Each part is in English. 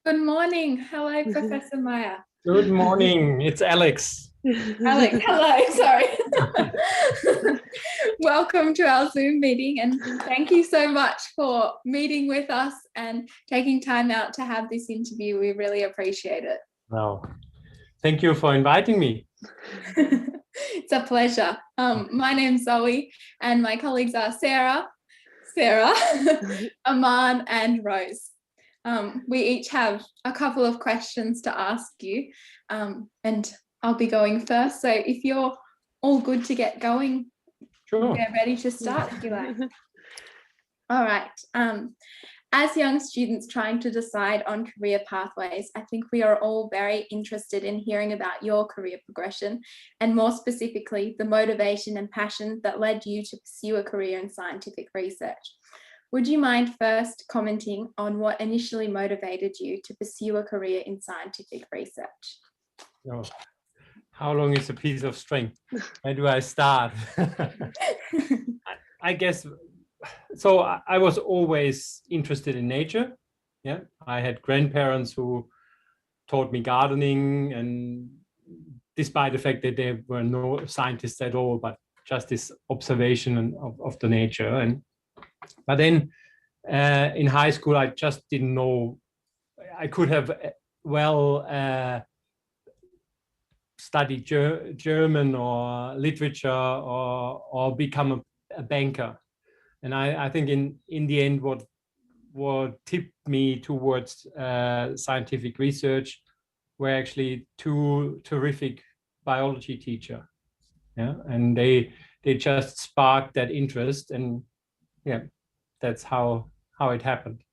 Good morning. Hello, Professor Maier. Good morning. It's Alex. Alex, hello. Sorry. Welcome to our Zoom meeting, and thank you so much for meeting with us and taking time out to have this interview. We really appreciate it. Well, thank you for inviting me. It's a pleasure. My name's Zoe, and my colleagues are Sarah, Aman, and Rose. We each have a couple of questions to ask you, and I'll be going first. So if you're all good to get going, Sure. we're ready to start if you like. All right. As young students trying to decide on career pathways, I think we are all very interested in hearing about your career progression, and more specifically, the motivation and passion that led you to pursue a career in scientific research. Would you mind first commenting on what initially motivated you to pursue a career in scientific research? Oh, how long is a piece of string? Where do I start? I guess, so I was always interested in nature. Yeah, I had grandparents who taught me gardening, and despite the fact that there were no scientists at all, but just this observation of the nature. But then in high school, I just didn't know. I could have studied German or literature or become a banker. And I think in the end, what tipped me towards scientific research were actually two terrific biology teachers. Yeah, and they just sparked that interest, and yeah, that's how it happened.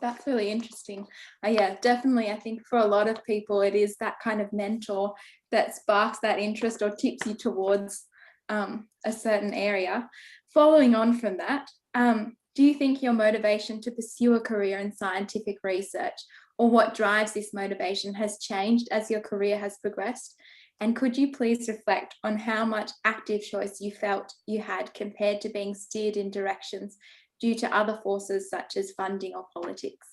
That's really interesting. Yeah, definitely. I think for a lot of people, it is that kind of mentor that sparks that interest or tips you towards a certain area. Following on from that, do you think your motivation to pursue a career in scientific research, or what drives this motivation, has changed as your career has progressed? And could you please reflect on how much active choice you felt you had compared to being steered in directions due to other forces such as funding or politics?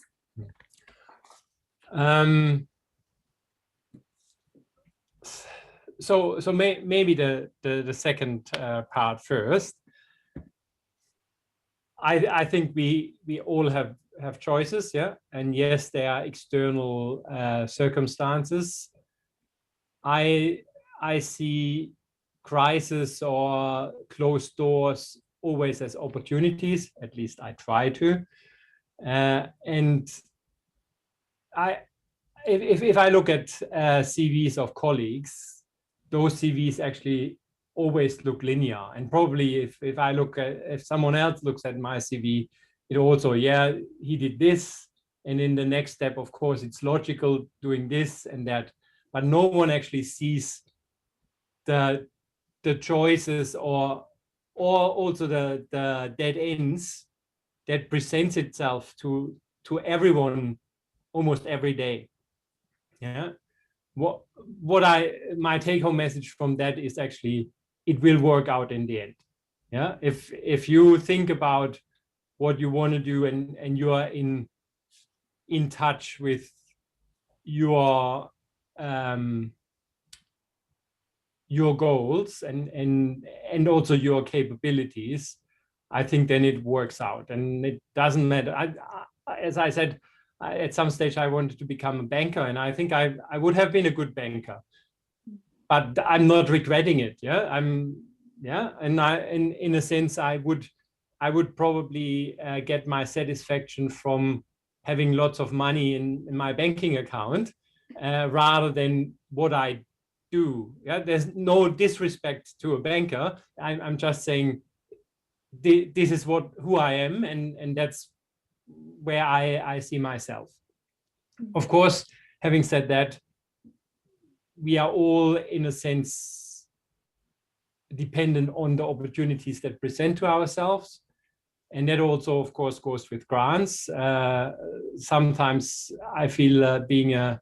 So maybe the second part first. I think we all have choices, yeah, and yes, there are external circumstances. I see crisis or closed doors always as opportunities. At least I try to. And if I look at CVs of colleagues, those CVs actually always look linear. And probably if someone else looks at my CV, it also, yeah, he did this. And in the next step, of course, it's logical doing this and that. But no one actually sees the choices or also the dead ends that presents itself to everyone almost every day. Yeah. My take-home message from that is actually it will work out in the end. Yeah. If you think about what you want to do and you are in touch with your goals and also your capabilities, I think then it works out, and it doesn't matter. As I said, at some stage I wanted to become a banker, and I think I would have been a good banker, but I'm not regretting it. Yeah, and in a sense I would probably get my satisfaction from having lots of money in my banking account rather than what I do. Yeah, there's no disrespect to a banker. I'm just saying this is who I am, and that's where I see myself. Of course, having said that, we are all in a sense dependent on the opportunities that present to ourselves, and that also, of course, goes with grants. Sometimes I feel being a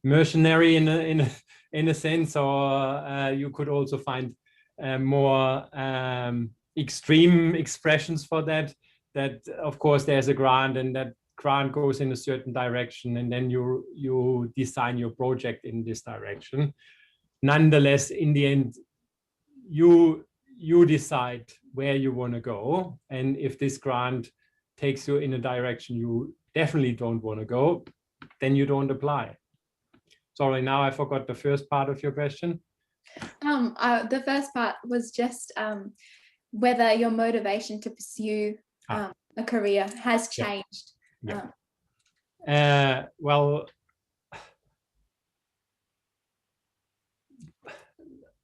mercenary in a sense, or you could also find more extreme expressions for that of course there's a grant and that grant goes in a certain direction, and then you design your project in this direction. Nonetheless, in the end, you decide where you want to go, and if this grant takes you in a direction you definitely don't want to go, then you don't apply. Sorry, now I forgot the first part of your question. The first part was just whether your motivation to pursue a career has changed. Yeah. Well,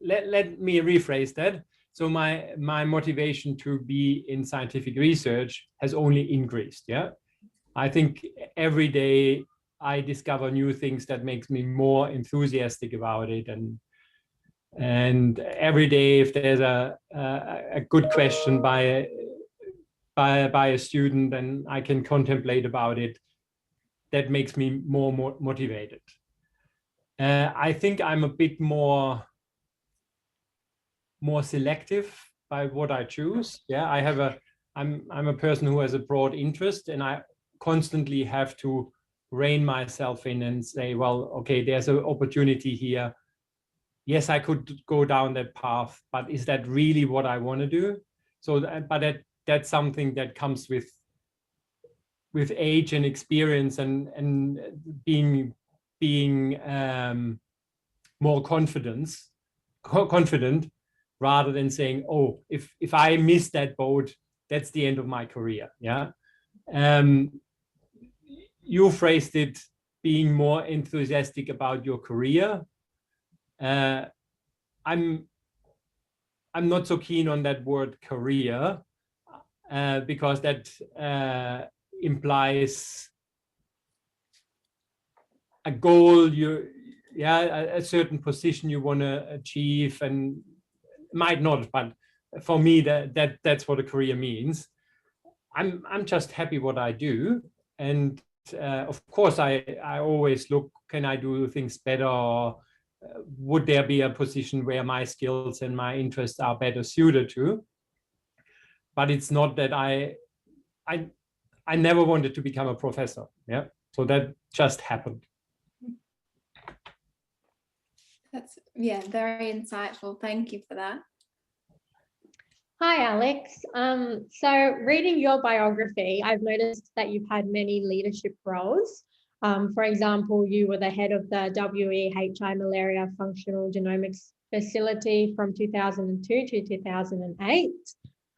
let me rephrase that. So my motivation to be in scientific research has only increased. Yeah, I think every day I discover new things that makes me more enthusiastic about it, and every day if there's a good question by a student and I can contemplate about it, that makes me more motivated. I think I'm a bit more selective by what I choose. Yeah, I'm a person who has a broad interest, and I constantly have to rein myself in and say, well, okay, there's an opportunity here. Yes, I could go down that path, but is that really what I want to do? So, but that's something that comes with age and experience, and being more confident, rather than saying, oh, if I miss that boat, that's the end of my career. Yeah. You phrased it being more enthusiastic about your career. I'm not so keen on that word career, because that implies a goal, a certain position you want to achieve, and might not, but for me that's what a career means. I'm just happy what I do, and of course I always look, can I do things better, or would there be a position where my skills and my interests are better suited to? But it's not that I never wanted to become a professor. Yeah, so that just happened. That's very insightful. Thank you for that. Hi, Alex. So reading your biography, I've noticed that you've had many leadership roles. For example, you were the head of the WEHI Malaria Functional Genomics Facility from 2002 to 2008,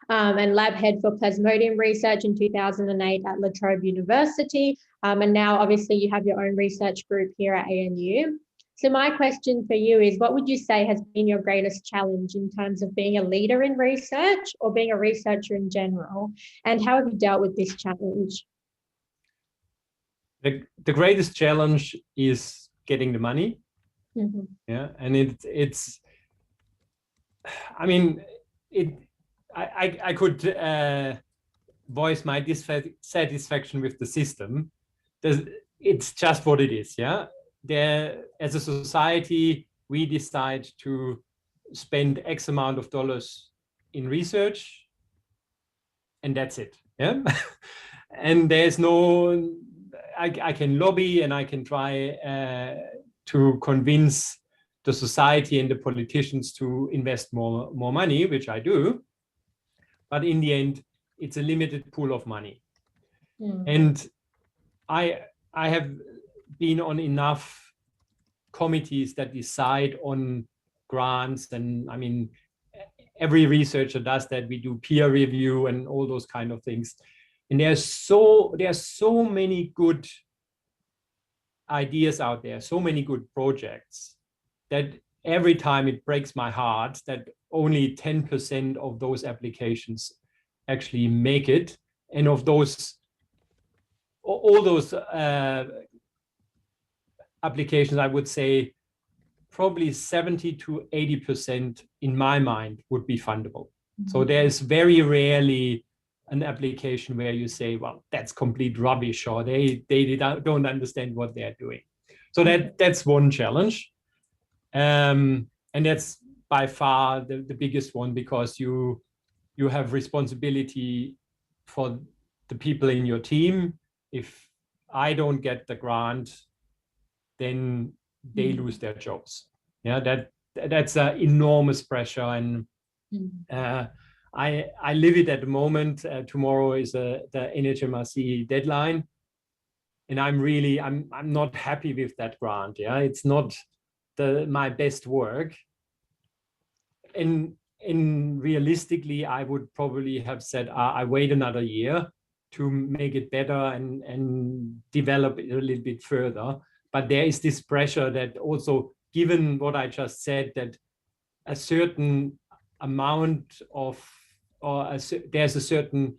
and lab head for Plasmodium research in 2008 at La Trobe University. And now obviously you have your own research group here at ANU. So my question for you is, what would you say has been your greatest challenge in terms of being a leader in research or being a researcher in general? And how have you dealt with this challenge? The greatest challenge is getting the money. Mm-hmm. Yeah, and it's I mean, I could voice my dissatisfaction with the system. It's just what it is. Yeah, as a society, we decide to spend X amount of dollars in research, and that's it. Yeah, and there's no. I can lobby and I can try to convince the society and the politicians to invest more money, which I do. But in the end, it's a limited pool of money. Mm. And I have been on enough committees that decide on grants, and I mean, every researcher does that. We do peer review and all those kind of things. And there's so many good ideas out there, so many good projects, that every time it breaks my heart that only 10% of those applications actually make it. And of those, all those applications, I would say probably 70 to 80% in my mind would be fundable. Mm-hmm. So there's very rarely an application where you say, well, that's complete rubbish, or they don't understand what they're doing. So that's one challenge. And that's by far the biggest one, because you have responsibility for the people in your team. If I don't get the grant, then they lose their jobs. Yeah, that's an enormous pressure, and I live it at the moment. Tomorrow is the NHMRC deadline, and I'm not happy with that grant. Yeah, it's not my best work, and realistically, I would probably have said I wait another year to make it better and develop it a little bit further. But there is this pressure that also, given what I just said, that a certain amount of, there's a certain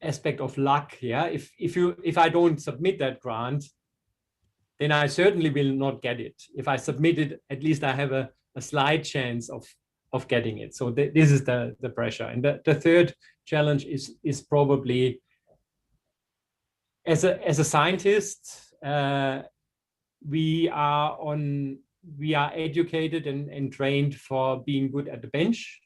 aspect of luck. Yeah, if I don't submit that grant, then I certainly will not get it. If I submit it, at least I have a slight chance of getting it. So this is the pressure. And the third challenge is probably, as a scientist, we are educated and trained for being good at the bench,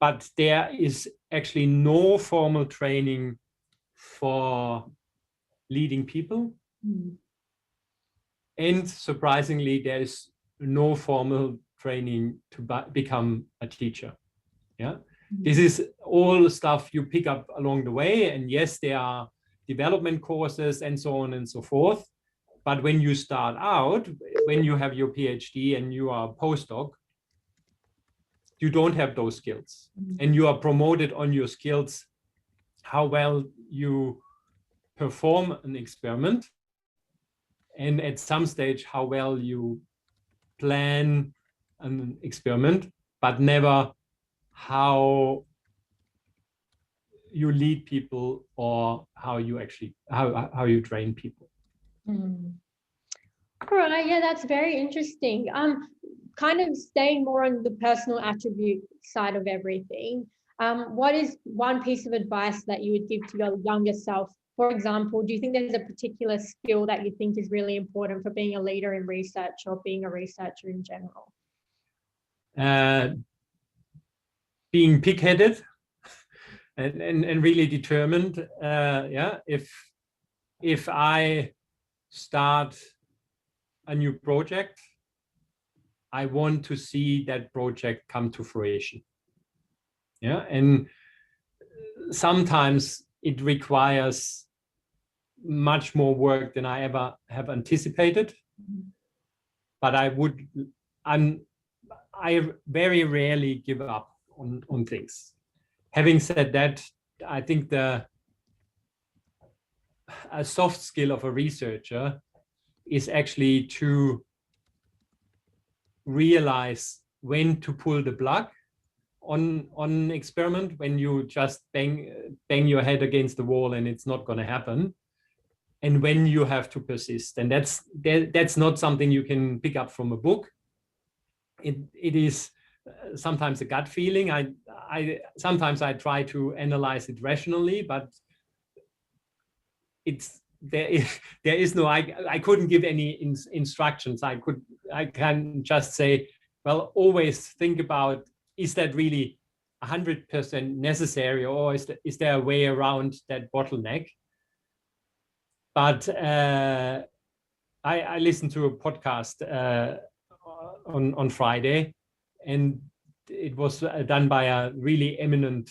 but there is actually no formal training for leading people. And surprisingly, there is no formal training to become a teacher. Yeah, this is all stuff you pick up along the way. And yes, there are development courses and so on and so forth. But when you start out, when you have your PhD and you are a postdoc, you don't have those skills. And you are promoted on your skills, how well you perform an experiment, and at some stage, how well you plan an experiment, but never how you lead people or how you actually, how you train people. All right, yeah, that's very interesting. Kind of staying more on the personal attribute side of everything. What is one piece of advice that you would give to your younger self? For example, do you think there's a particular skill that you think is really important for being a leader in research or being a researcher in general? Being pig-headed and really determined. Yeah, if I start a new project, I want to see that project come to fruition. Yeah, and sometimes it requires much more work than I ever have anticipated. But I very rarely give up on things. Having said that, I think a soft skill of a researcher is actually to realize when to pull the plug on an experiment, when you just bang your head against the wall and it's not going to happen, and when you have to persist. And that's not something you can pick up from a book. It is sometimes a gut feeling. Sometimes I try to analyze it rationally, but there is no, I couldn't give any instructions. I can just say, well, always think about, is that really 100% necessary, or is there a way around that bottleneck? But I listened to a podcast on Friday, and it was done by a really eminent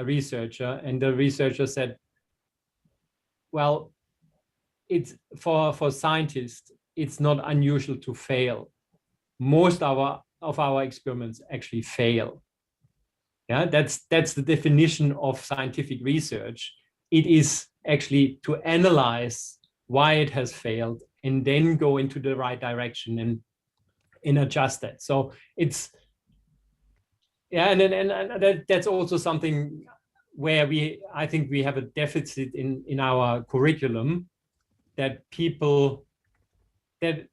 researcher, and the researcher said, well, it's for scientists, it's not unusual to fail. Most of our experiments actually fail. Yeah, that's the definition of scientific research. It is actually to analyze why it has failed and then go into the right direction and adjust that. So it's, yeah, and that's also something where I think we have a deficit in our curriculum, that people, that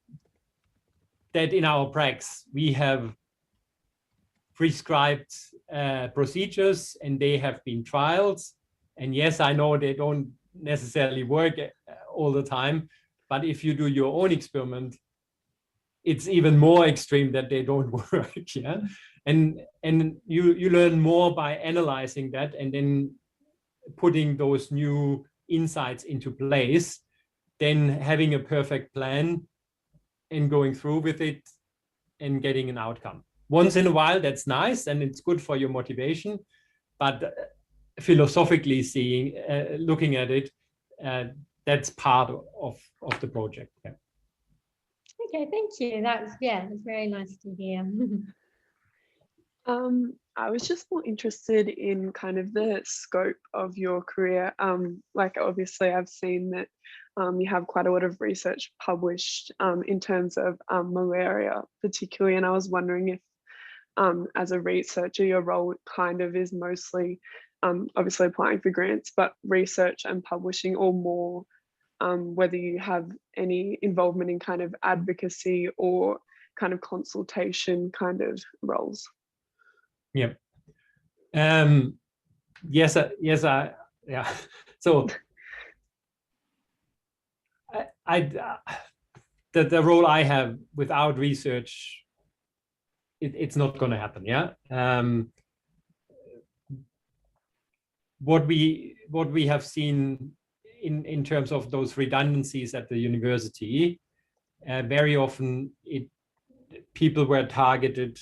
in our pracs, we have prescribed procedures, and they have been trials. And yes, I know they don't necessarily work all the time, but if you do your own experiment, it's even more extreme that they don't work. Yeah, and you learn more by analyzing that, and then putting those new insights into place than having a perfect plan and going through with it and getting an outcome. Once in a while, that's nice and it's good for your motivation, but philosophically looking at it, that's part of the project. Yeah. Okay, thank you. That's very nice to hear. I was just more interested in kind of the scope of your career. Like obviously I've seen that you have quite a lot of research published in terms of malaria particularly, and I was wondering if as a researcher your role kind of is mostly obviously applying for grants, but research and publishing, or more whether you have any involvement in kind of advocacy or kind of consultation kind of roles. Yeah. Yes. Yeah. So the role I have without research, it's not going to happen. Yeah. What we have seen in terms of those redundancies at the university, very often people were targeted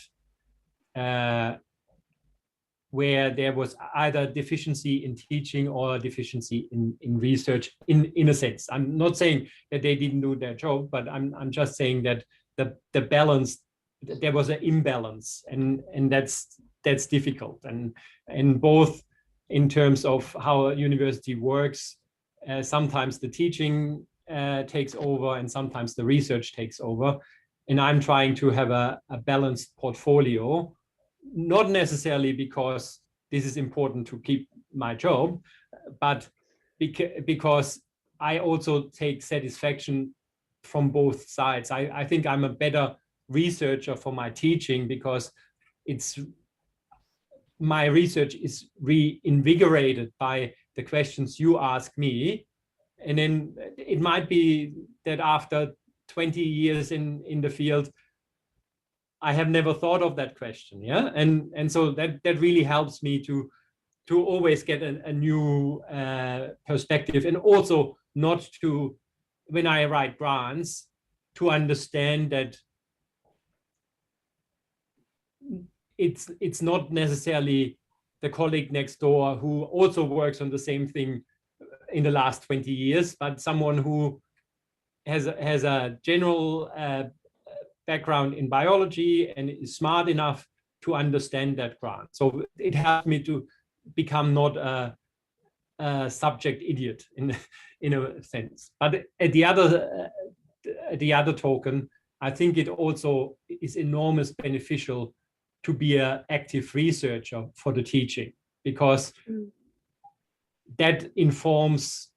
where there was either deficiency in teaching or deficiency in research in a sense. I'm not saying that they didn't do their job, but I'm just saying that the balance, there was an imbalance, and that's difficult, and both in terms of how a university works, sometimes the teaching takes over and sometimes the research takes over, and I'm trying to have a balanced portfolio, not necessarily because this is important to keep my job, but because I also take satisfaction from both sides. I think I'm a better researcher for my teaching because my research is reinvigorated by the questions you ask me. And then it might be that after 20 years in the field, I have never thought of that question. Yeah. And so that really helps me to always get a new perspective, and also not to, when I write grants, to understand that it's not necessarily the colleague next door who also works on the same thing in the last 20 years, but someone who has a general background in biology and is smart enough to understand that grant. So it helped me to become not a subject idiot in a sense. But at the other token, I think it also is enormous beneficial to be an active researcher for the teaching, because that informs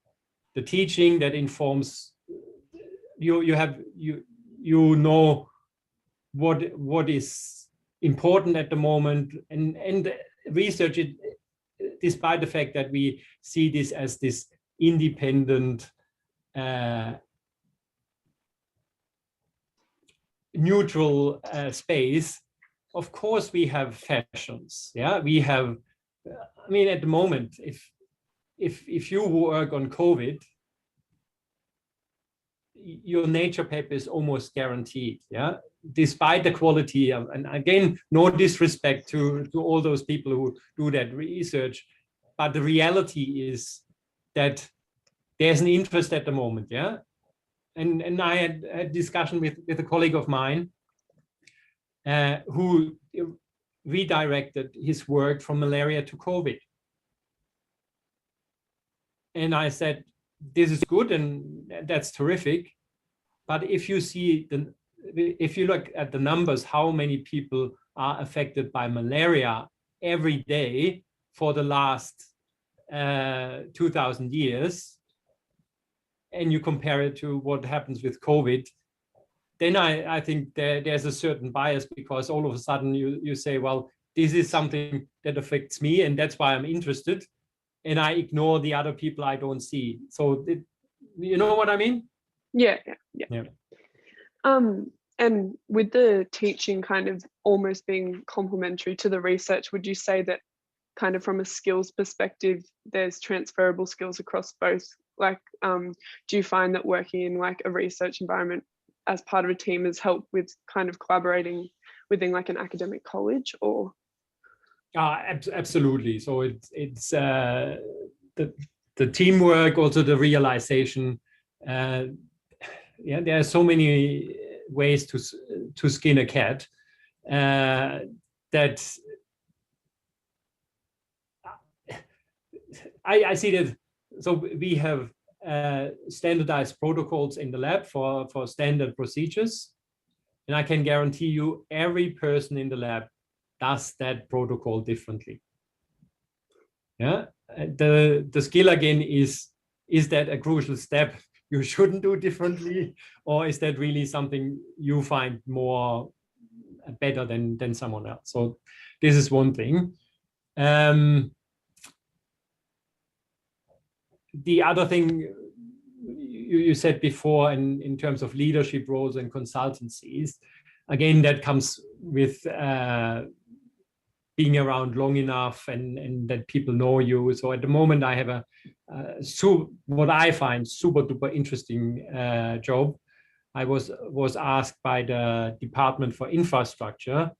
the teaching, that informs you know what is important at the moment, and research it, despite the fact that we see this as this independent neutral space. Of course we have fashions. Yeah, we have, I mean, at the moment, if you work on COVID, your Nature paper is almost guaranteed. Yeah, despite the quality of, and again, no disrespect to all those people who do that research, but the reality is that there's an interest at the moment. Yeah, and I had a discussion with a colleague of mine who redirected his work from malaria to COVID. And I said, this is good and that's terrific. But if you look at the numbers, how many people are affected by malaria every day for the last 2,000 years, and you compare it to what happens with COVID, then I think there's a certain bias, because all of a sudden you say, well, this is something that affects me and that's why I'm interested, and I ignore the other people I don't see. So you know what I mean? Yeah. And with the teaching kind of almost being complementary to the research, would you say that kind of from a skills perspective, there's transferable skills across both? Like, do you find that working in like a research environment as part of a team has helped with kind of collaborating within like an academic college, or? Absolutely. So it's the teamwork, also the realization. Yeah, there are so many ways to skin a cat that I see that. So we have standardized protocols in the lab for standard procedures, and I can guarantee you every person in the lab does that protocol differently. Yeah, the skill again is that a crucial step you shouldn't do differently, or is that really something you find more better than someone else? So this is one thing. The other thing you said before in terms of leadership roles and consultancies, again, that comes with being around long enough and that people know you. So at the moment I have what I find super duper interesting job. I was asked by the Department for Infrastructure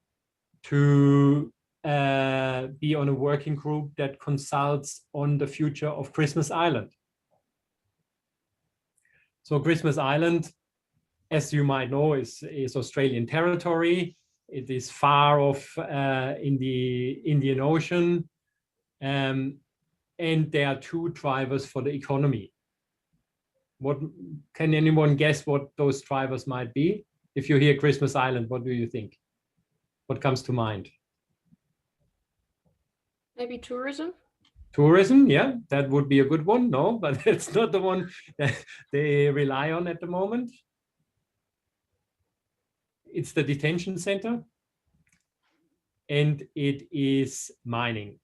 to be on a working group that consults on the future of Christmas Island. So Christmas Island, as you might know, is Australian territory. It is far off in the Indian Ocean. And there are two drivers for the economy. What can anyone guess what those drivers might be? If you hear Christmas Island, what do you think? What comes to mind? Maybe tourism? Tourism, yeah, that would be a good one. No, but it's not the one that they rely on at the moment. It's the detention center, and it is mining.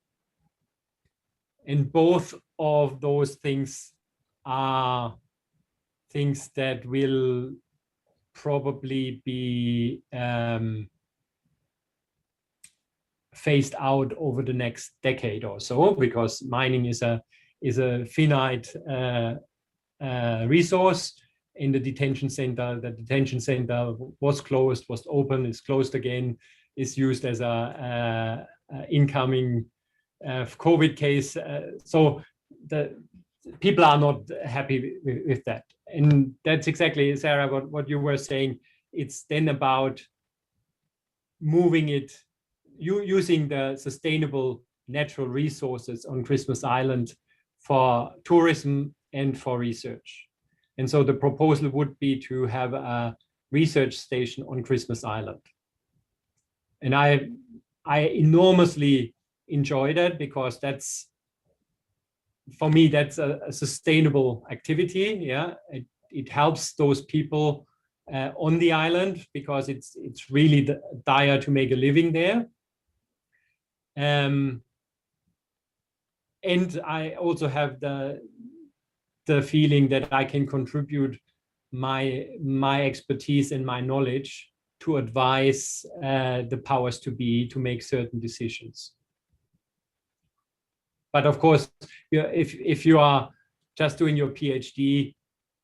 And both of those things are things that will probably be phased out over the next decade or so, because mining is a finite resource. In the detention center was closed, was open, is closed again, is used as a incoming COVID case. So the people are not happy with that. And that's exactly, Sarah, what you were saying. It's then about moving it, using the sustainable natural resources on Christmas Island for tourism and for research. And so the proposal would be to have a research station on Christmas Island. And I enormously enjoy that, because that's, for me, that's a sustainable activity. Yeah, it helps those people on the island, because it's really dire to make a living there. And I also have the feeling that I can contribute my expertise and my knowledge to advise the powers to be to make certain decisions. But of course, if you are just doing your PhD,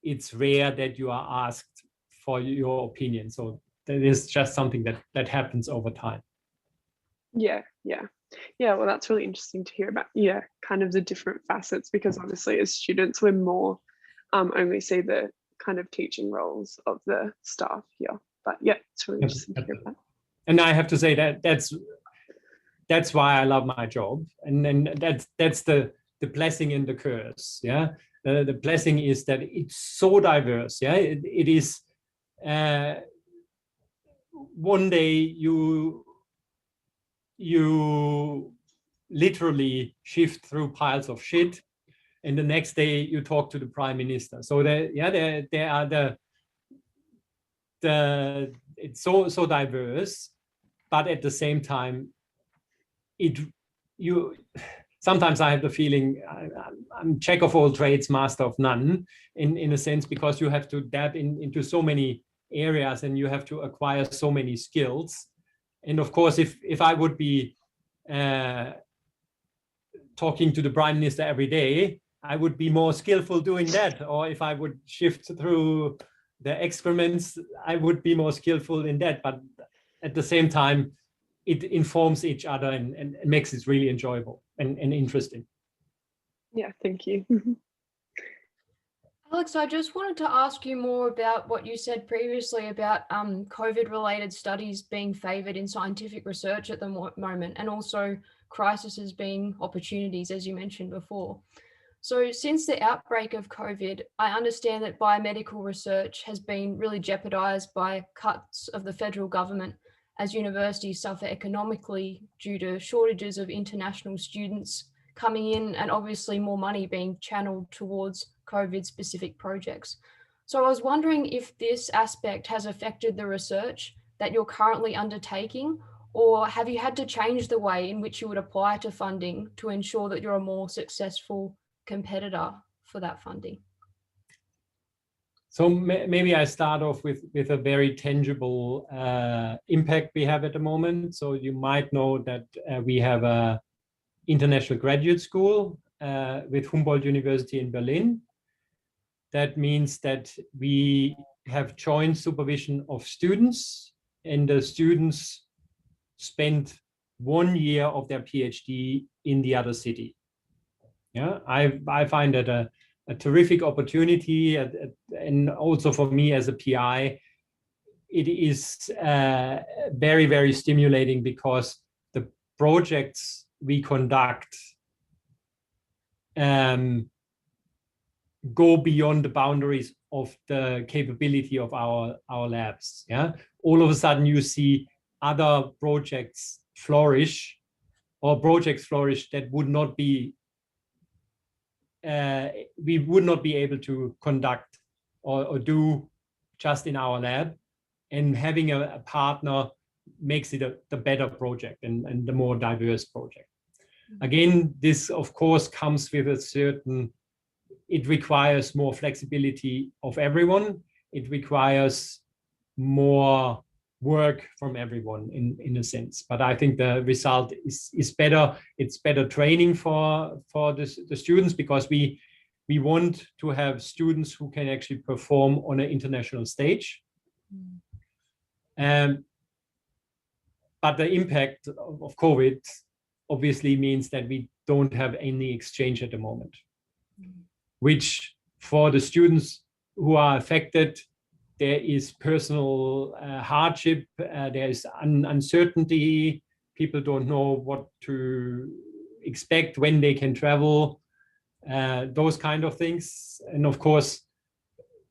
it's rare that you are asked for your opinion. So that is just something that happens over time. Yeah. Well, that's really interesting to hear about. Yeah, kind of the different facets, because obviously as students we're more only see the kind of teaching roles of the staff here. But yeah, it's really interesting to hear about. And I have to say that's why I love my job, and that's the blessing and the curse. Yeah, the blessing is that it's so diverse. Yeah, it is. One day you literally shift through piles of shit, and the next day you talk to the prime minister. So there are it's so diverse, but at the same time, sometimes I have the feeling I'm jack of all trades, master of none, in a sense, because you have to dab into so many areas and you have to acquire so many skills. And of course, if I would be talking to the Prime Minister every day, I would be more skillful doing that. Or if I would shift through the excrements, I would be more skillful in that. But at the same time, it informs each other and makes it really enjoyable and interesting. Yeah, thank you. Alex, I just wanted to ask you more about what you said previously about COVID-related studies being favoured in scientific research at the moment, and also crises being opportunities, as you mentioned before. So since the outbreak of COVID, I understand that biomedical research has been really jeopardised by cuts of the federal government as universities suffer economically due to shortages of international students coming in, and obviously more money being channeled towards COVID-specific projects. So I was wondering if this aspect has affected the research that you're currently undertaking, or have you had to change the way in which you would apply to funding to ensure that you're a more successful competitor for that funding? So maybe I start off with a very tangible impact we have at the moment. So you might know that we have a international graduate school with Humboldt University in Berlin. That means that we have joint supervision of students, and the students spend 1 year of their PhD in the other city. Yeah, I find that a terrific opportunity, and also for me as a PI, it is very, very stimulating, because the projects we conduct go beyond the boundaries of the capability of our labs. Yeah, all of a sudden you see other projects flourish, or projects flourish that would not be we would not be able to conduct or do just in our lab. And having a partner makes it the better project and the more diverse project. Again, this of course comes with a certain, it requires more flexibility of everyone. It requires more work from everyone in a sense. But I think the result is better. It's better training for the students, because we want to have students who can actually perform on an international stage. But the impact of COVID obviously means that we don't have any exchange at the moment, which for the students who are affected, there is personal hardship, there is uncertainty, people don't know what to expect, when they can travel, those kind of things. And of course,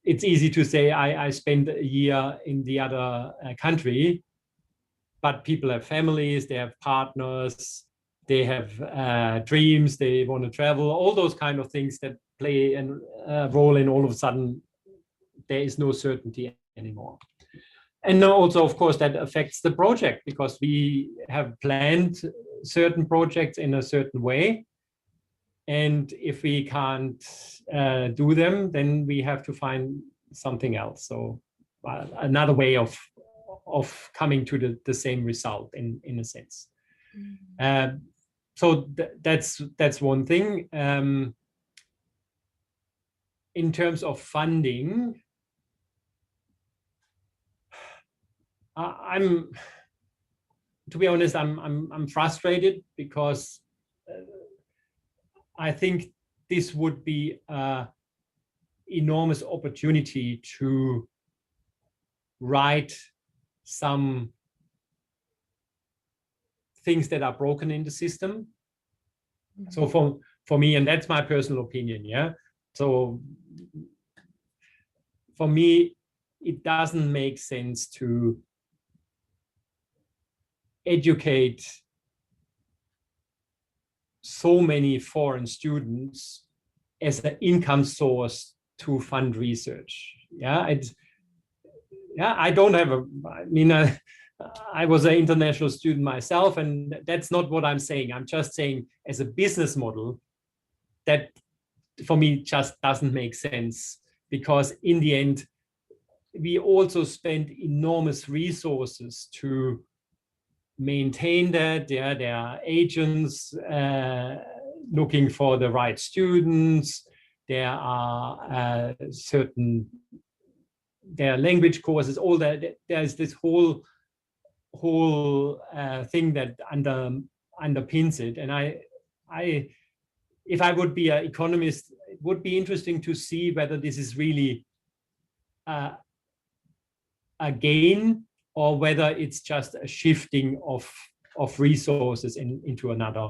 it's easy to say, I spent a year in the other country, but people have families, they have partners, they have dreams, they want to travel, all those kind of things that play a role in all of a sudden there is no certainty anymore. And also, of course, that affects the project, because we have planned certain projects in a certain way. And if we can't do them, then we have to find something else. So another way of coming to the same result in a sense. So that's one thing. In terms of funding, to be honest, I'm frustrated, because I think this would be an enormous opportunity to right some things that are broken in the system. So for me, and that's my personal opinion, yeah. So for me, it doesn't make sense to educate so many foreign students as an income source to fund research. Yeah, I don't have I was an international student myself, and that's not what I'm saying. I'm just saying, as a business model, that for me just doesn't make sense, because in the end, we also spend enormous resources to maintain that. There are agents looking for the right students. There are there are language courses, all that. There's this whole thing that underpins it. And if I would be an economist, it would be interesting to see whether this is really a gain, or whether it's just a shifting of resources into another.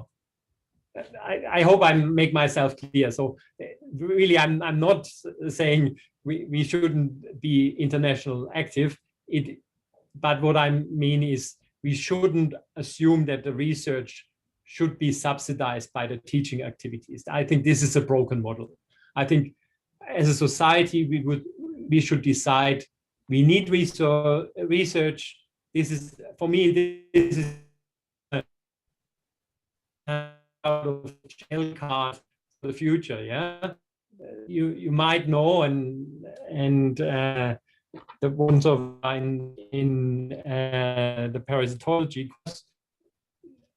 I hope I make myself clear. So really, I'm not saying we shouldn't be international active. But what I mean is we shouldn't assume that the research should be subsidized by the teaching activities. I think this is a broken model. I think as a society, we should decide we need research. This is, for me, this is out of shell card for the future. Yeah, you might know, and the ones of in the parasitology course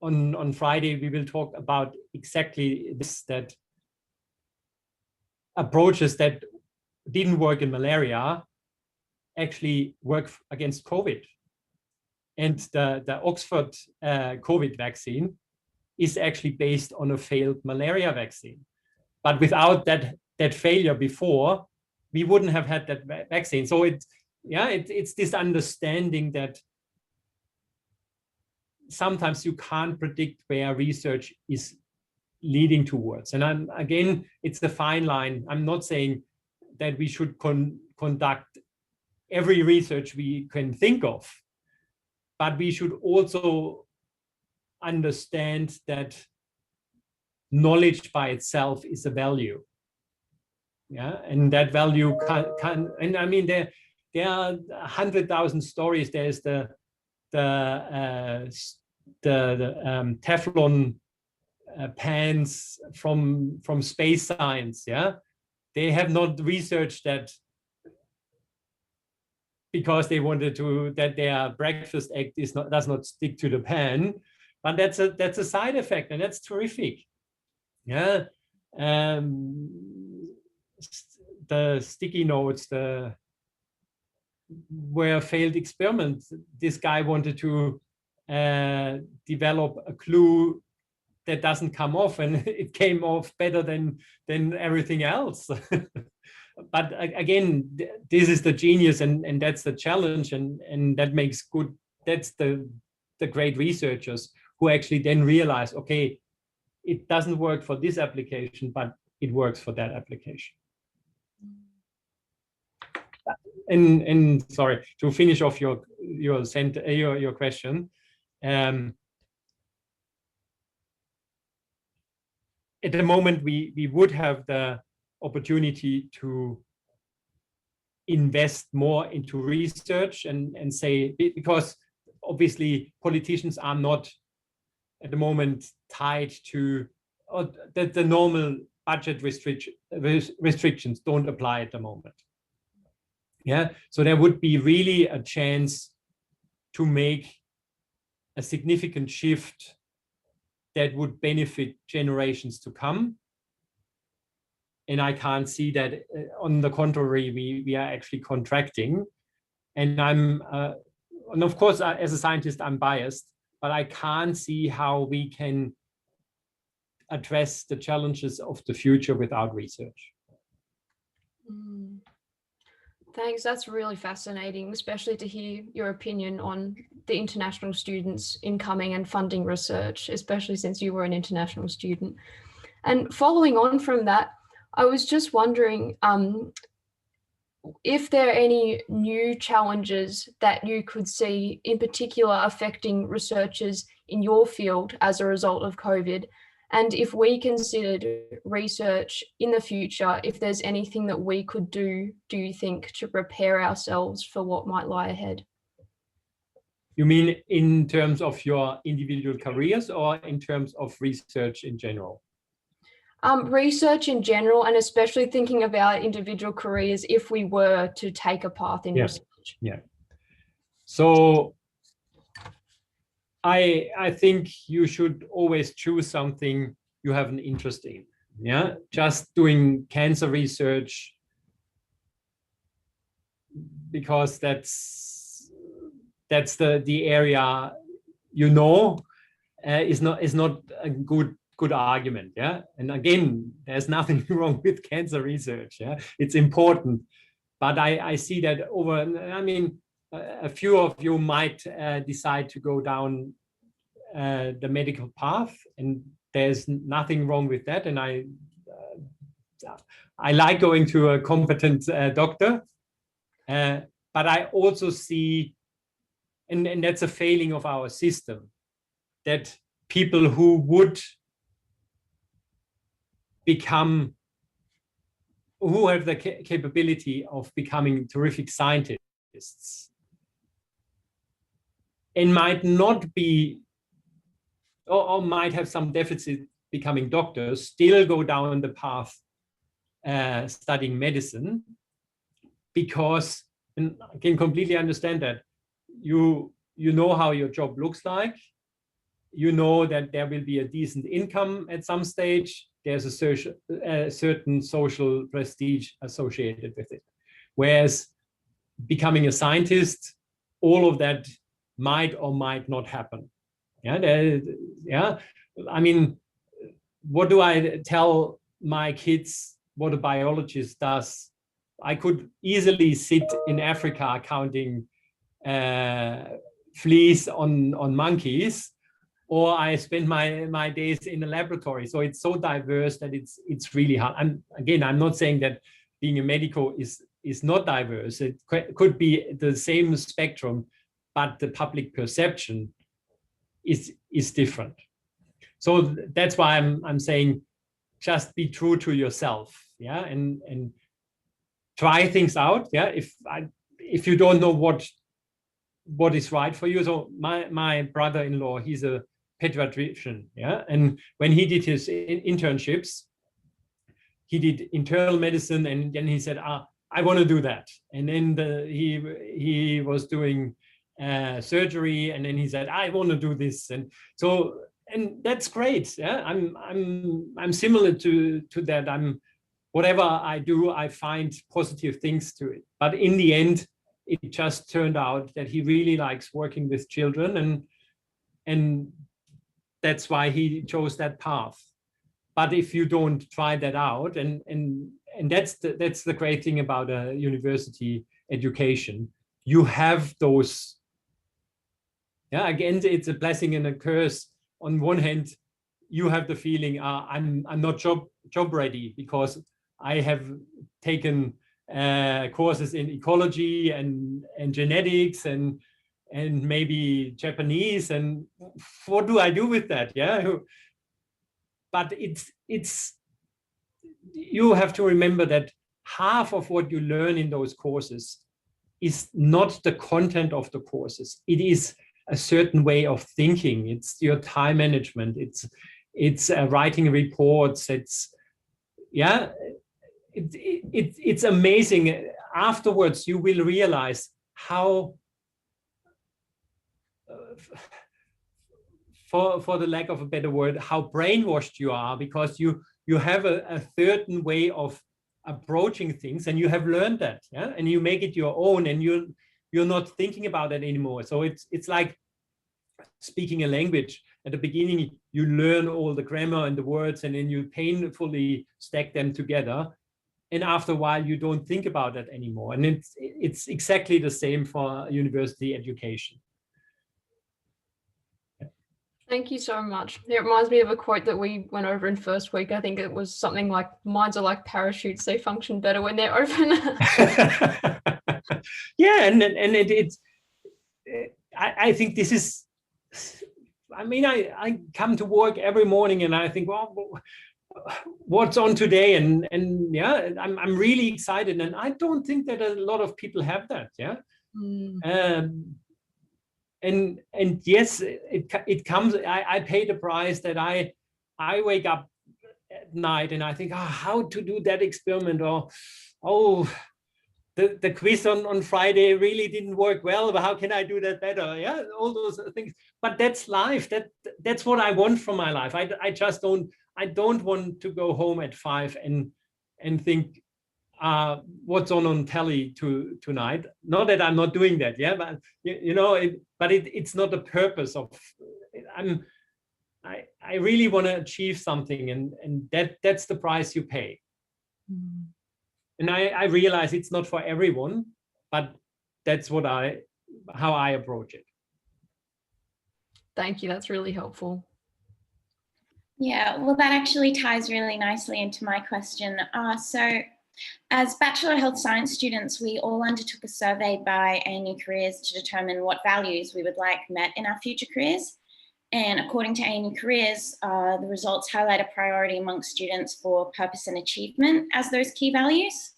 on Friday, we will talk about exactly this, that approaches that didn't work in malaria actually work against COVID. And the Oxford COVID vaccine is actually based on a failed malaria vaccine. But without that failure before, we wouldn't have had that vaccine. So it's this understanding that sometimes you can't predict where research is leading towards. And again, it's the fine line. I'm not saying that we should conduct every research we can think of, but we should also understand that knowledge by itself is a value. Yeah, and that value can and I mean there are 100,000 stories. There's the Teflon pans from space science. Yeah, they have not researched that because they wanted to, that their breakfast egg does not stick to the pan, but that's a side effect, and that's terrific. Yeah. The sticky notes were a failed experiment. This guy wanted to develop a glue that doesn't come off, and it came off better than everything else. But again, this is the genius, and that's the challenge, and that makes good. That's the great researchers who actually then realize, okay, it doesn't work for this application, but it works for that application. And sorry, to finish off your question, at the moment we would have the opportunity to invest more into research and say, because obviously politicians are not at the moment tied to the normal budget restrictions don't apply at the moment. Yeah, so there would be really a chance to make a significant shift that would benefit generations to come. And I can't see that. On the contrary, we are actually contracting. And and of course, as a scientist, I'm biased, but I can't see how we can address the challenges of the future without research. Thanks, that's really fascinating, especially to hear your opinion on the international students incoming and funding research, especially since you were an international student. And following on from that, I was just wondering if there are any new challenges that you could see in particular affecting researchers in your field as a result of COVID. And if we considered research in the future, if there's anything that we could do you think, to prepare ourselves for what might lie ahead? You mean in terms of your individual careers or in terms of research in general? Research in general, and especially thinking about individual careers if we were to take a path in research. Yeah. So I think you should always choose something you have an interest in. Yeah, just doing cancer research because that's the area, you know, is not a good argument. Yeah, and again, there's nothing wrong with cancer research. Yeah, it's important, but I see that I mean, a few of you might decide to go down the medical path, and there's nothing wrong with that. And I like going to a competent doctor, but I also see, and that's a failing of our system, that people who would who have the capability of becoming terrific scientists and might not be, or might have some deficit becoming doctors, still go down the path studying medicine, because, and I can completely understand that, you know how your job looks like, you know that there will be a decent income at some stage, there's a certain social prestige associated with it. Whereas becoming a scientist, all of that might or might not happen. Yeah, I mean, what do I tell my kids what a biologist does? I could easily sit in Africa counting fleas on monkeys, or I spend my days in a laboratory. So it's so diverse that it's really hard. I'm not saying that being a medico is not diverse. It could be the same spectrum, but the public perception is different. So that's why I'm saying, just be true to yourself, yeah, and try things out, yeah. If you don't know what is right for you. So my brother-in-law, he's a pediatrician, yeah, and when he did his internships, he did internal medicine, and then he said, I want to do that. And then he was doing surgery, and then he said, I want to do this. And so, and that's great. Yeah, I'm similar to that. Whatever I do, I find positive things to it. But in the end, it just turned out that he really likes working with children, and that's why he chose that path. But if you don't try that out, and that's the great thing about a university education, you have those. Yeah, again, it's a blessing and a curse. On one hand, you have the feeling, I'm not job ready because I have taken courses in ecology and genetics and maybe Japanese, and what do I do with that? Yeah, but it's you have to remember that half of what you learn in those courses is not the content of the courses. It is a certain way of thinking. It's your time management. It's writing reports. It's amazing. Afterwards, you will realize how, for the lack of a better word, how brainwashed you are, because you have a certain way of approaching things, and you have learned that, yeah, and you make it your own, and you're not thinking about it anymore. So it's like speaking a language. At the beginning, you learn all the grammar and the words, and then you painfully stack them together. And after a while, you don't think about that anymore. And it's exactly the same for university education. Thank you so much. It reminds me of a quote that we went over in first week. I think it was something like, minds are like parachutes. They function better when they're open. Yeah, and it's, I think this is, I mean, I come to work every morning and I think, well, what's on today? And yeah, I'm really excited. And I don't think that a lot of people have that, yeah. And yes, it comes. I pay the price that I wake up at night and I think, how to do that experiment, or the quiz on Friday really didn't work well, but how can I do that better? Yeah, all those things. But that's life. That's what I want from my life. I just don't. I don't want to go home at 5 and think, what's on telly tonight. Not that I'm not doing that, yeah, but you know, it's not the purpose of. I really want to achieve something, and that's the price you pay. And I realize it's not for everyone, but that's how I approach it. Thank you. That's really helpful. Yeah, well, that actually ties really nicely into my question. So as Bachelor of Health Science students, we all undertook a survey by ANU Careers to determine what values we would like met in our future careers. And according to ANU Careers, the results highlight a priority amongst students for purpose and achievement as those key values.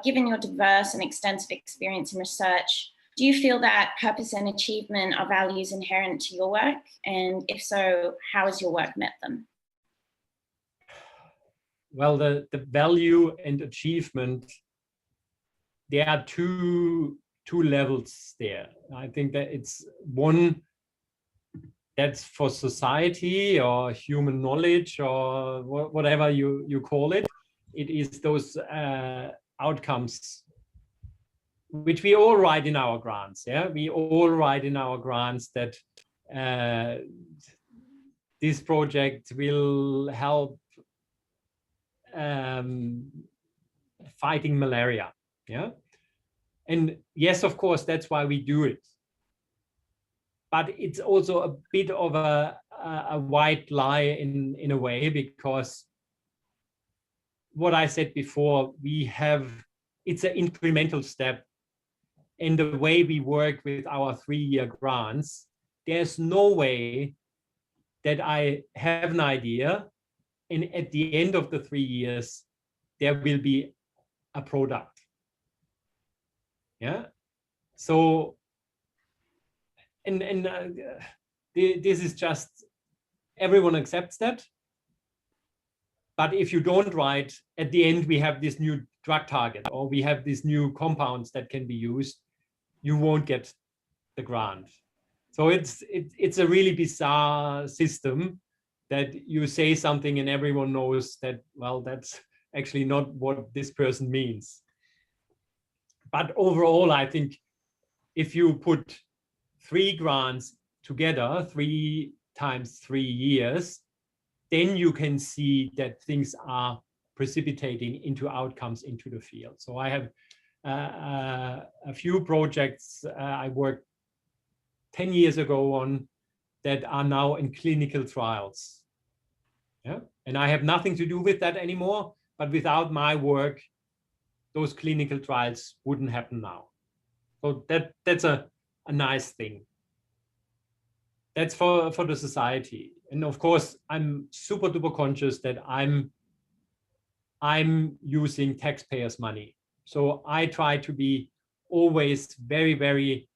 Given your diverse and extensive experience in research, do you feel that purpose and achievement are values inherent to your work? And if so, how has your work met them? Well, the value and achievement, there are two levels there. I think that it's one that's for society or human knowledge or whatever you call it. It is those outcomes which we all write in our grants. Yeah, we all write in our grants that this project will help fighting malaria. Yeah, and yes, of course, that's why we do it. But it's also a bit of a white lie in a way, because what I said before, it's an incremental step. In the way we work with our 3-year grants, there's no way that I have an idea and at the end of the 3 years, there will be a product. Yeah. So, this is just, everyone accepts that. But if you don't write, at the end, we have this new drug target, or we have these new compounds that can be used, you won't get the grant. So it's a really bizarre system that you say something and everyone knows that, well, that's actually not what this person means. But overall, I think if you put 3 grants together, 3 times 3 years, then you can see that things are precipitating into outcomes into the field. So I have a few projects I worked 10 years ago on that are now in clinical trials. Yeah, and I have nothing to do with that anymore, but without my work, those clinical trials wouldn't happen now. So that's a nice thing. That's for the society. And of course, I'm super duper conscious that I'm using taxpayers' money. So I try to be always very, very,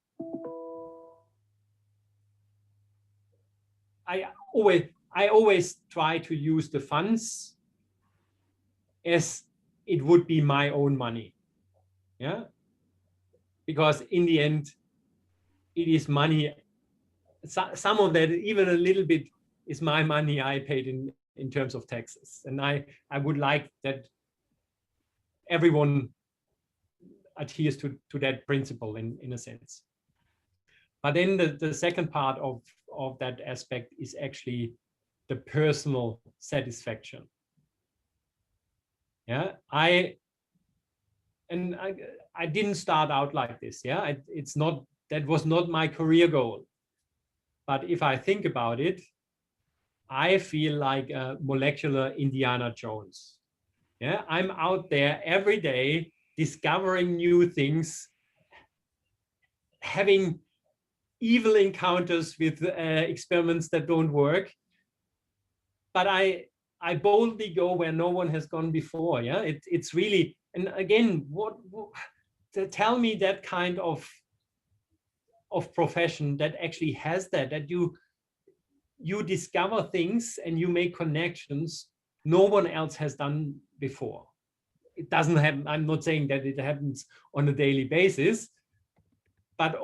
I always try to use the funds as it would be my own money. Yeah. Because in the end, it is money. Some of that, even a little bit, is my money I paid in terms of taxes. And I would like that everyone adheres to that principle in a sense. But then the second part of that aspect is actually the personal satisfaction. Yeah, I didn't start out like this. Yeah, that was not my career goal. But if I think about it, I feel like a molecular Indiana Jones. Yeah, I'm out there every day discovering new things, having evil encounters with experiments that don't work. But I boldly go where no one has gone before. Yeah, it's really, and again, what to tell me that kind of profession that actually has that you discover things and you make connections no one else has done before. It doesn't happen. I'm not saying that it happens on a daily basis, but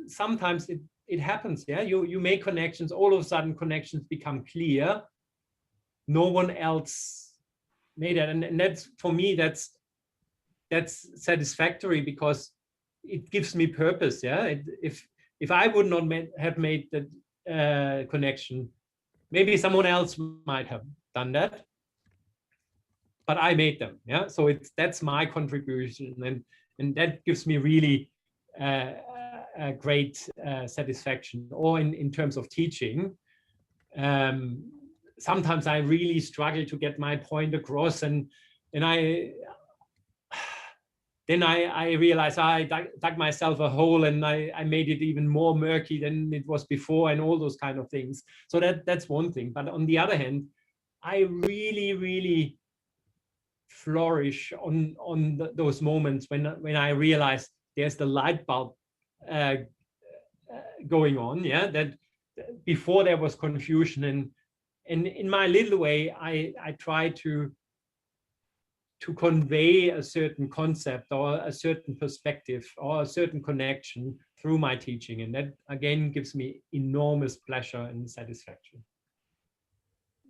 sometimes it happens. Yeah, you make connections. All of a sudden, connections become clear. no one else made it. And that's, for me, that's satisfactory, because it gives me purpose. Yeah, if I would not have made that connection, maybe someone else might have done that, but I made them. Yeah, so that's my contribution, and that gives me really a great satisfaction. Or in terms of teaching, sometimes I really struggle to get my point across, and then I realized I dug myself a hole, and I made it even more murky than it was before, and all those kind of things. So that's one thing. But on the other hand, I really flourish on those moments when I realize there's the light bulb going on. Yeah, that before there was confusion, and in my little way, I try to convey a certain concept or a certain perspective or a certain connection through my teaching. And that, again, gives me enormous pleasure and satisfaction.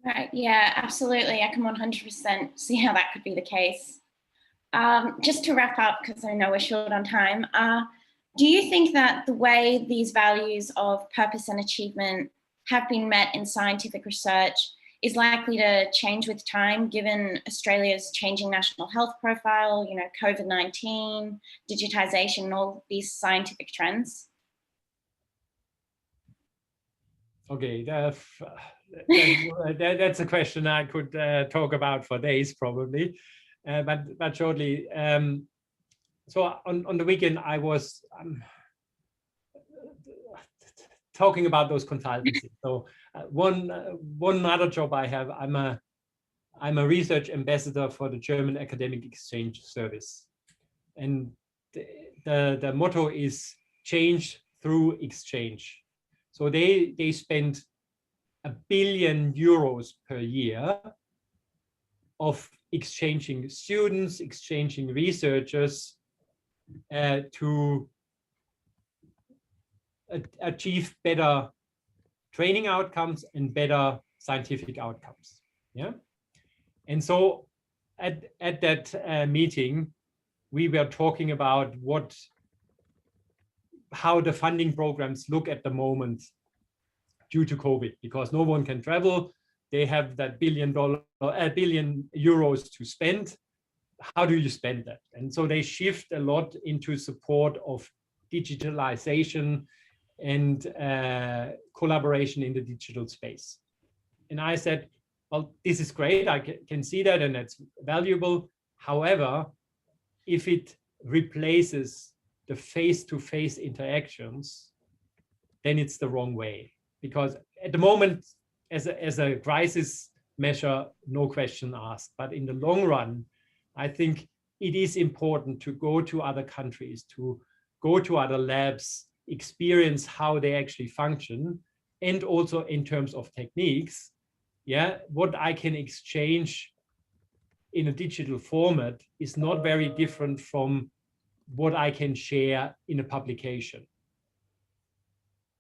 Right, yeah, absolutely. I can 100% see how that could be the case. Just to wrap up, because I know we're short on time, do you think that the way these values of purpose and achievement have been met in scientific research is likely to change with time, given Australia's changing national health profile, you know, COVID-19, digitization, and all these scientific trends? Okay, that's a question I could talk about for days, probably, but shortly. So on the weekend, I was talking about those consultancies. So one other job I have, I'm a research ambassador for the German Academic Exchange Service, and the motto is change through exchange. So they spend €1 billion per year of exchanging students, exchanging researchers to achieve better training outcomes and better scientific outcomes. Yeah, and so at that meeting, we were talking about how the funding programs look at the moment due to COVID, because no one can travel. They have that €1 billion to spend. How do you spend that? And so they shift a lot into support of digitalization and collaboration in the digital space. And I said, well, this is great. I can see that, and that's valuable. However, if it replaces the face-to-face interactions, then it's the wrong way. Because at the moment, as a crisis measure, no question asked. But in the long run, I think it is important to go to other countries, to go to other labs, experience how they actually function, and also in terms of techniques. Yeah, what I can exchange in a digital format is not very different from what I can share in a publication.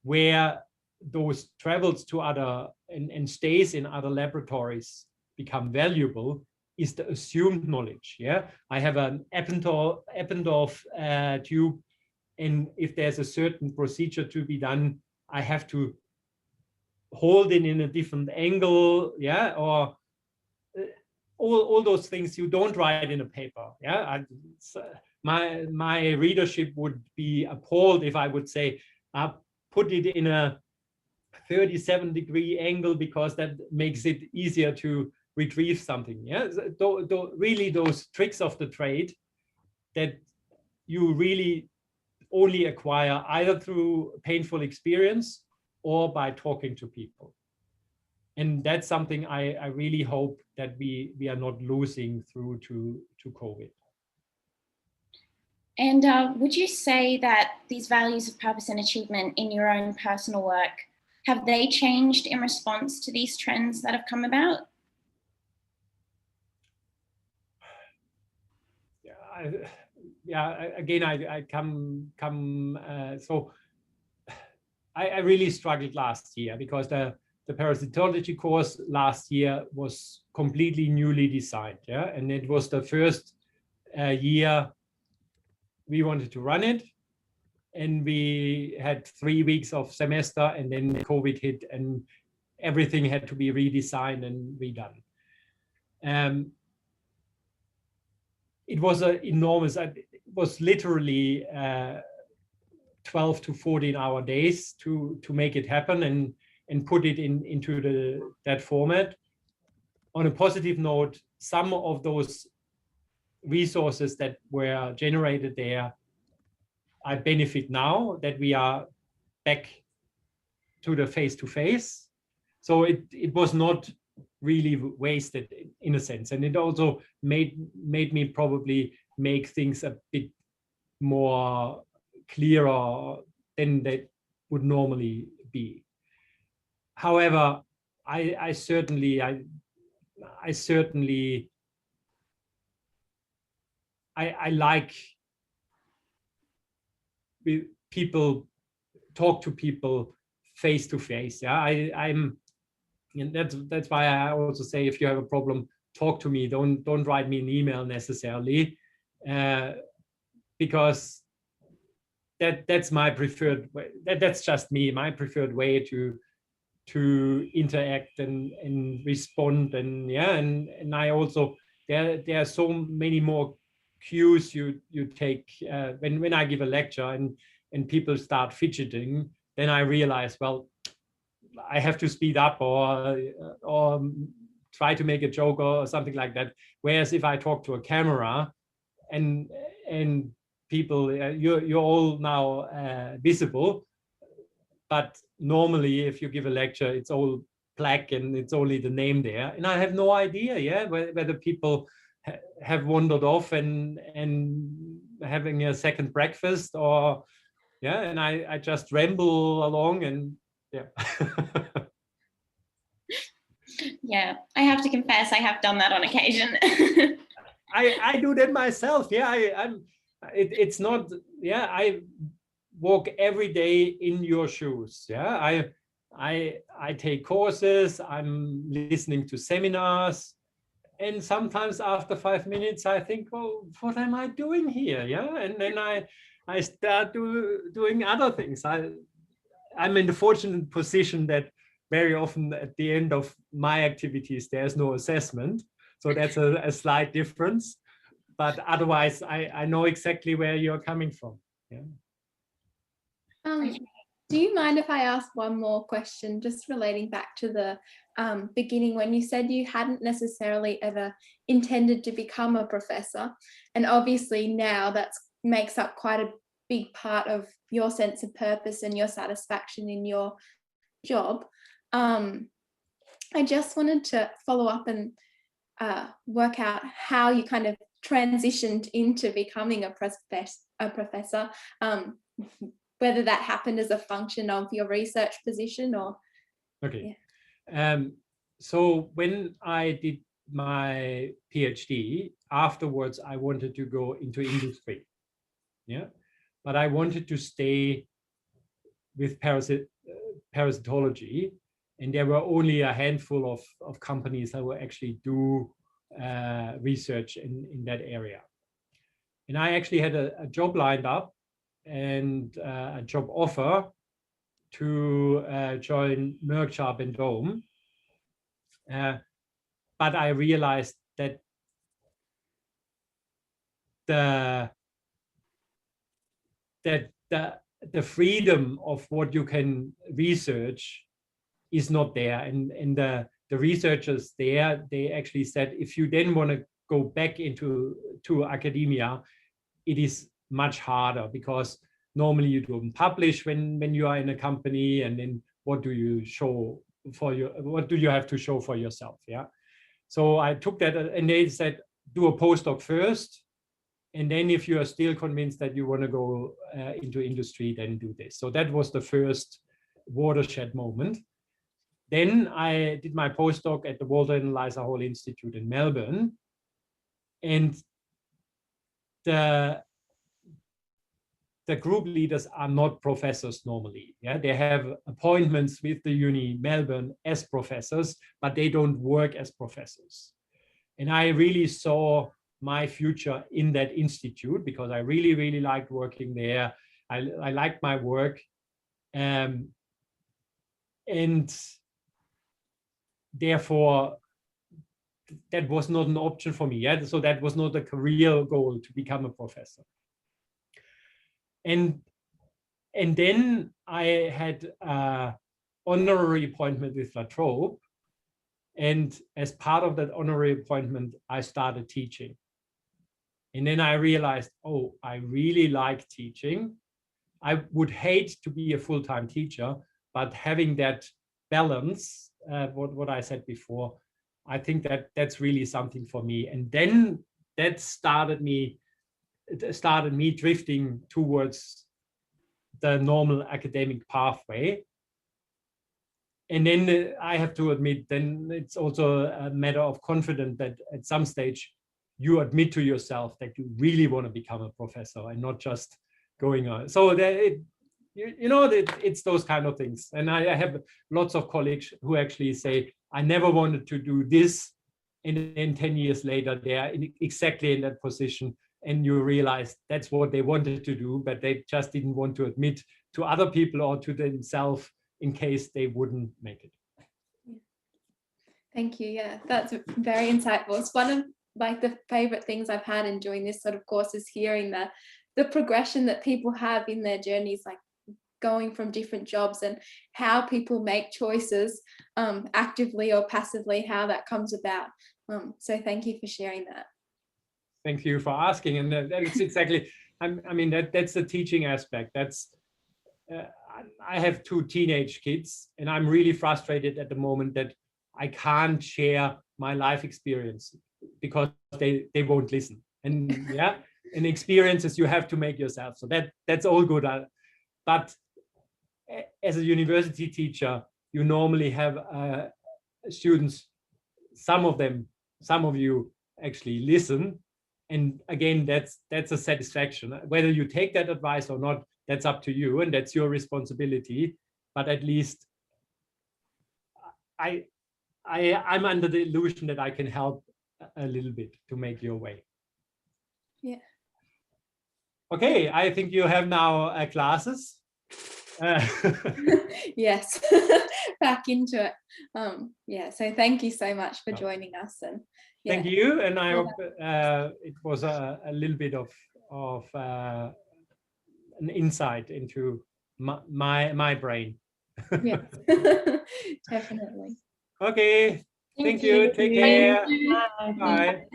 Where those travels to other and stays in other laboratories become valuable is the assumed knowledge. Yeah, I have an Eppendorf tube, and if there's a certain procedure to be done, I have to hold it in a different angle. Yeah, or all those things you don't write in a paper. Yeah, my readership would be appalled if I would say, put it in a 37-degree angle because that makes it easier to retrieve something. Yeah, really those tricks of the trade that you really only acquire either through painful experience or by talking to people. And that's something I really hope that we are not losing through to COVID. And would you say that these values of purpose and achievement in your own personal work, have they changed in response to these trends that have come about? Again, I so I really struggled last year because the the parasitology course last year was completely newly designed, yeah, and it was the first year we wanted to run it, and we had 3 weeks of semester, and then COVID hit, and everything had to be redesigned and redone. It was an enormous. It was literally 12 to 14-hour days to make it happen and put it into that format. On a positive note, some of those resources that were generated there, I benefit now that we are back to the face-to-face. So it was not really wasted in a sense, and it also made me probably make things a bit more clearer than they would normally be. However, I certainly like people talk to people face to face. Yeah, I'm, and that's why I also say, if you have a problem, talk to me. Don't write me an email necessarily, because that's my preferred way. That's just me, my preferred way to interact and respond. And yeah, and I also, there are so many more cues you take when I give a lecture and people start fidgeting, then I realize, well, I have to speed up or try to make a joke or something like that. Whereas if I talk to a camera and people, you're all now visible, but normally if you give a lecture, it's all black and it's only the name there, and I have no idea, yeah, whether people have wandered off and having a second breakfast, or yeah, and I just ramble along, and yeah. Yeah, I have to confess, I have done that on occasion. I do that myself. Yeah, it's not, yeah, I walk every day in your shoes. Yeah, I take courses, I'm listening to seminars, and sometimes after 5 minutes I think, well, what am I doing here? Yeah, and then I start doing other things. I'm in the fortunate position that very often at the end of my activities there's no assessment, so that's a slight difference, but otherwise I know exactly where you're coming from. Yeah. Do you mind if I ask one more question, just relating back to the beginning, when you said you hadn't necessarily ever intended to become a professor, and obviously now that makes up quite a big part of your sense of purpose and your satisfaction in your job. I just wanted to follow up and work out how you kind of transitioned into becoming a professor, whether that happened as a function of your research position or. Okay. Yeah. So when I did my PhD, afterwards I wanted to go into industry. Yeah, but I wanted to stay with parasitology, and there were only a handful of companies that will actually do research in that area. And I actually had a job lined up and a job offer to join Merck Sharp and Dome, but I realized that the freedom of what you can research is not there, and the researchers there, they actually said, if you then want to go back into academia, it is much harder, because normally you don't publish when you are in a company, and then what do you show for your, what do you have to show for yourself? Yeah, so I took that, and they said, do a postdoc first, and then if you are still convinced that you want to go into industry, then do this. So that was the first watershed moment. Then I did my postdoc at the Walter and Eliza Hall Institute in Melbourne, and the the group leaders are not professors normally. Yeah, they have appointments with the Uni Melbourne as professors, but they don't work as professors. And I really saw my future in that institute because I really, really liked working there. I liked my work. And therefore, that was not an option for me. Yeah? So that was not a career goal to become a professor. And then I had an honorary appointment with La Trobe. And as part of that honorary appointment, I started teaching. And then I realized, oh, I really like teaching. I would hate to be a full-time teacher, but having that balance, what I said before, I think that's really something for me. And then that started me drifting towards the normal academic pathway. And then I have to admit, then it's also a matter of confidence that at some stage you admit to yourself that you really want to become a professor and not just going on. So it's those kind of things. And I have lots of colleagues who actually say, I never wanted to do this. And then 10 years later, they are exactly in that position. And you realize that's what they wanted to do, but they just didn't want to admit to other people or to themselves in case they wouldn't make it. Thank you. Yeah, that's very insightful. It's one of the favorite things I've had in doing this sort of course is hearing the progression that people have in their journeys, like going from different jobs and how people make choices actively or passively, how that comes about. So thank you for sharing that. Thank you for asking. And that's exactly, I mean, that's the teaching aspect. That's, I have 2 teenage kids, and I'm really frustrated at the moment that I can't share my life experience because they won't listen. And yeah, and experiences you have to make yourself. So that's all good. But as a university teacher, you normally have students, some of you actually listen. And again, that's a satisfaction. Whether you take that advice or not, that's up to you, and that's your responsibility. But at least I'm under the illusion that I can help a little bit to make your way. Yeah. Okay, I think you have now classes. Yes, back into it. Yeah, so thank you so much for joining us. And yeah. Thank you, and I hope it was a little bit of an insight into my brain. Yes, definitely. Okay, thank you. Take care. Bye. Bye.